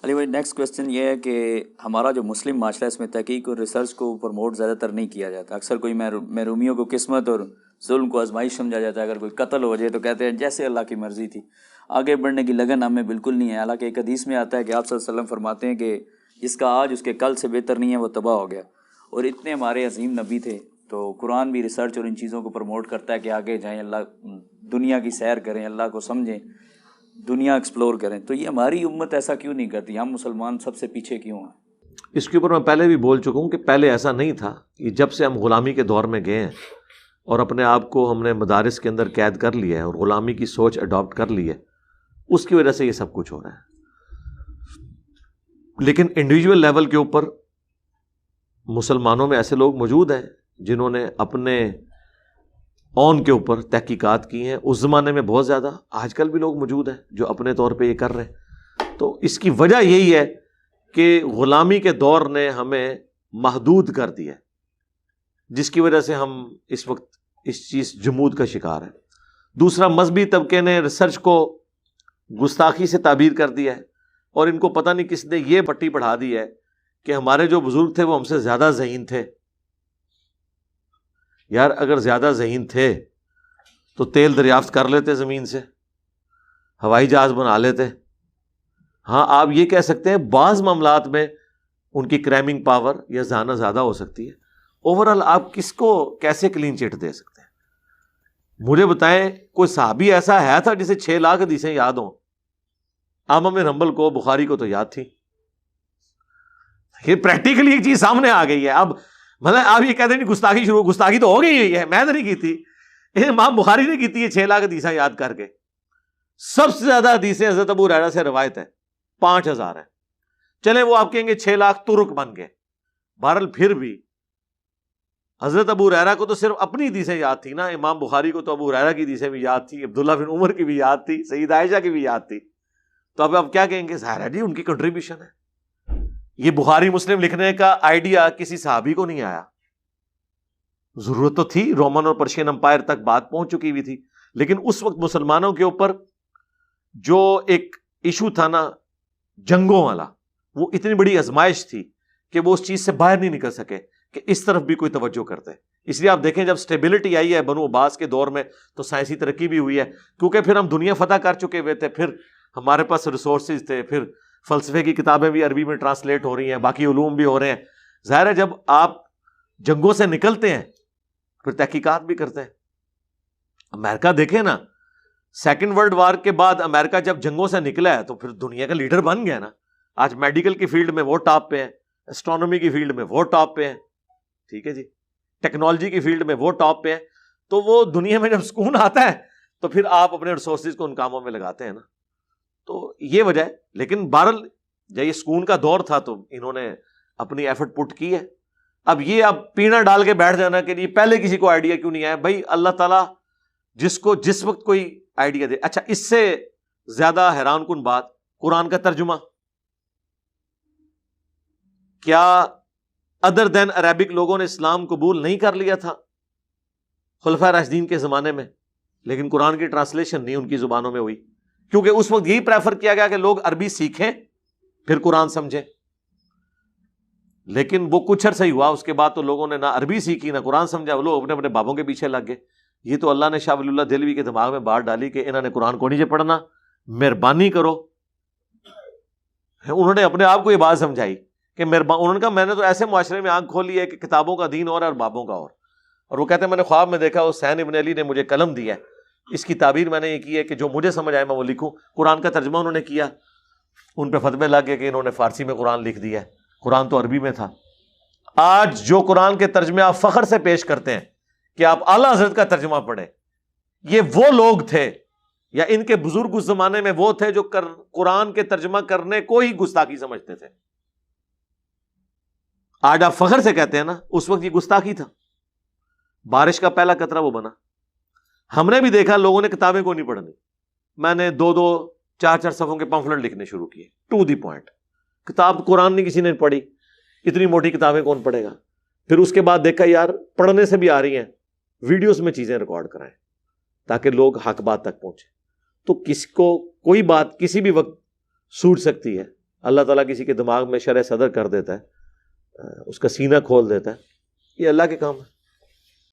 علی بھائی next question یہ ہے کہ ہمارا جو مسلم معاشرہ ہے اس میں تحقیق اور ریسرچ کو پروموٹ زیادہ تر نہیں کیا جاتا. اکثر کوئی محرومیوں کو قسمت اور ظلم کو آزمائش سمجھا جاتا ہے. اگر کوئی قتل ہو جائے تو کہتے ہیں جیسے اللہ کی مرضی تھی. آگے بڑھنے کی لگن ہمیں بالکل نہیں ہے. حالانکہ ایک حدیث میں آتا ہے کہ آپ صلی اللہ علیہ وسلم فرماتے ہیں کہ جس کا آج اس کے کل سے بہتر نہیں ہے وہ تباہ ہو گیا. اور اتنے ہمارے عظیم نبی تھے. تو قرآن بھی ریسرچ اور ان چیزوں کو پروموٹ کرتا ہے کہ آگے جائیں, اللہ دنیا کی سیر کریں, اللہ کو سمجھیں, دنیا ایکسپلور کریں. تو یہ ہماری امت ایسا کیوں نہیں کرتی؟ ہم مسلمان سب سے پیچھے کیوں ہیں؟ اس کے اوپر میں پہلے بھی بول چکا ہوں کہ پہلے ایسا نہیں تھا. کہ جب سے ہم غلامی کے دور میں گئے ہیں اور اپنے آپ کو ہم نے مدارس کے اندر قید کر لیا ہے اور غلامی کی سوچ اڈاپٹ کر لی ہے, اس کی وجہ سے یہ سب کچھ ہو رہا ہے. لیکن انڈیویجول لیول کے اوپر مسلمانوں میں ایسے لوگ موجود ہیں جنہوں نے اپنے اون کے اوپر تحقیقات کی ہیں. اس زمانے میں بہت زیادہ, آج کل بھی لوگ موجود ہیں جو اپنے طور پہ یہ کر رہے ہیں. تو اس کی وجہ یہی ہے کہ غلامی کے دور نے ہمیں محدود کر دیا ہے, جس کی وجہ سے ہم اس وقت اس چیز جمود کا شکار ہیں. دوسرا, مذہبی طبقے نے ریسرچ کو گستاخی سے تعبیر کر دیا ہے, اور ان کو پتہ نہیں کس نے یہ پٹی پڑھا دی ہے کہ ہمارے جو بزرگ تھے وہ ہم سے زیادہ ذہین تھے. یار اگر زیادہ ذہین تھے تو تیل دریافت کر لیتے زمین سے, ہوائی جہاز بنا لیتے. ہاں آپ یہ کہہ سکتے ہیں بعض معاملات میں ان کی کرائمنگ پاور یا ذہانت زیادہ ہو سکتی ہے. اوورال آپ کس کو کیسے کلین چٹ دے سکتے ہیں؟ مجھے بتائیں کوئی صحابی ایسا ہے تھا جسے 6 لاکھ حدیثیں یاد ہوں؟ امام بن حنبل کو, بخاری کو تو یاد تھی. یہ پریکٹیکلی ایک چیز سامنے آ گئی ہے. اب مطلب آپ یہ کہتے ہیں گستاخی شروع, گستاخی تو ہو گئی ہے, میں تو نہیں کی تھی, امام بخاری نے کی تھی یہ 6 لاکھ حدیثیں یاد کر کے. سب سے زیادہ حدیثیں حضرت ابو ہریرہ سے روایت ہے, 5000 ہیں. چلیں وہ آپ کہیں گے 6 لاکھ ترک بن گئے. بہرحال پھر بھی حضرت ابو ہریرہ کو تو صرف اپنی حدیثیں یاد تھی نا, امام بخاری کو تو ابو ہریرہ کی حدیثیں بھی یاد تھی, عبداللہ بن عمر کی بھی یاد تھی, سیدہ عائشہ کی بھی یاد تھی. تو اب آپ کیا کہیں گے؟ ظاہر ہے جی ان کی کنٹریبیوشن ہے. یہ بخاری مسلم لکھنے کا آئیڈیا کسی صحابی کو نہیں آیا. ضرورت تو تھی, رومن اور پرشین امپائر تک بات پہنچ چکی ہوئی تھی, لیکن اس وقت مسلمانوں کے اوپر جو ایک ایشو تھا نا جنگوں والا, وہ اتنی بڑی آزمائش تھی کہ وہ اس چیز سے باہر نہیں نکل سکے کہ اس طرف بھی کوئی توجہ کرتے. اس لیے آپ دیکھیں جب سٹیبلٹی آئی ہے بنو عباس کے دور میں تو سائنسی ترقی بھی ہوئی ہے, کیونکہ پھر ہم دنیا فتح کر چکے ہوئے تھے, پھر ہمارے پاس ریسورسز تھے, پھر فلسفے کی کتابیں بھی عربی میں ٹرانسلیٹ ہو رہی ہیں, باقی علوم بھی ہو رہے ہیں. ظاہر ہے جب آپ جنگوں سے نکلتے ہیں پھر تحقیقات بھی کرتے ہیں. امریکہ دیکھیں نا, سیکنڈ ورلڈ وار کے بعد امریکہ جب جنگوں سے نکلا ہے تو پھر دنیا کا لیڈر بن گیا نا. آج میڈیکل کی فیلڈ میں وہ ٹاپ پہ ہیں, اسٹرانومی کی فیلڈ میں وہ ٹاپ پہ ہیں, ٹھیک ہے جی, ٹیکنالوجی کی فیلڈ میں وہ ٹاپ پہ ہیں. تو وہ دنیا میں جب سکون آتا ہے تو پھر آپ اپنے ریسورسز کو ان کاموں میں لگاتے ہیں نا. تو یہ وجہ ہے. لیکن بہرحال جب یہ سکون کا دور تھا تو انہوں نے اپنی ایفرٹ پٹ کی ہے. اب یہ اب پینا ڈال کے بیٹھ جانا کہ یہ پہلے کسی کو آئیڈیا کیوں نہیں آیا. بھائی اللہ تعالیٰ جس کو جس وقت کوئی آئیڈیا دے. اچھا اس سے زیادہ حیران کن بات, قرآن کا ترجمہ کیا ادر دین عربک لوگوں نے اسلام قبول نہیں کر لیا تھا خلفائے راشدین کے زمانے میں؟ لیکن قرآن کی ٹرانسلیشن نہیں ان کی زبانوں میں ہوئی, کیونکہ اس وقت یہی پریفر کیا گیا کہ لوگ عربی سیکھیں پھر قرآن سمجھیں. لیکن وہ کچھ عرصہ ہی ہوا, اس کے بعد تو لوگوں نے نہ عربی سیکھی نہ قرآن سمجھا, وہ لوگ اپنے اپنے بابوں کے پیچھے لگ گئے. یہ تو اللہ نے شاہ ولی اللہ دہلوی کے دماغ میں بات ڈالی کہ انہوں نے قرآن کو نہیں پڑھنا, مہربانی کرو. انہوں نے اپنے آپ کو یہ بات سمجھائی کہ انہوں نے کہا میں نے تو ایسے معاشرے میں آنکھ کھولی ہے کہ کتابوں کا دین اور بابوں کا اور وہ کہتے ہیں میں نے خواب میں دیکھا حسین ابن علی نے مجھے قلم دیا ہے, اس کی تعبیر میں نے یہ کی ہے کہ جو مجھے سمجھ آئے میں وہ لکھوں. قرآن کا ترجمہ انہوں نے کیا, ان پہ فتوے لگ گئے کہ انہوں نے فارسی میں قرآن لکھ دیا ہے, قرآن تو عربی میں تھا. آج جو قرآن کے ترجمے آپ فخر سے پیش کرتے ہیں کہ آپ اعلیٰ حضرت کا ترجمہ پڑھیں, یہ وہ لوگ تھے یا ان کے بزرگ اس زمانے میں وہ تھے جو قرآن کے ترجمہ کرنے کو ہی گستاخی سمجھتے تھے. آج آپ فخر سے کہتے ہیں نا, اس وقت یہ گستاخی تھا. بارش کا پہلا قطرہ وہ بنا. ہم نے بھی دیکھا لوگوں نے کتابیں کو نہیں پڑھنی, میں نے 2-2 4-4 صفحوں کے پمفلٹ لکھنے شروع کیے, ٹو دی پوائنٹ. کتاب قرآن نہیں کسی نے پڑھی, اتنی موٹی کتابیں کون پڑھے گا. پھر اس کے بعد دیکھا یار پڑھنے سے بھی آ رہی ہیں, ویڈیوز میں چیزیں ریکارڈ کرائیں تاکہ لوگ حق بات تک پہنچے. تو کس کو کوئی بات کسی بھی وقت سوٹ سکتی ہے, اللہ تعالیٰ کسی کے دماغ میں شرح صدر کر دیتا ہے، اس کا سینہ کھول دیتا ہے، یہ اللہ کے کام ہے۔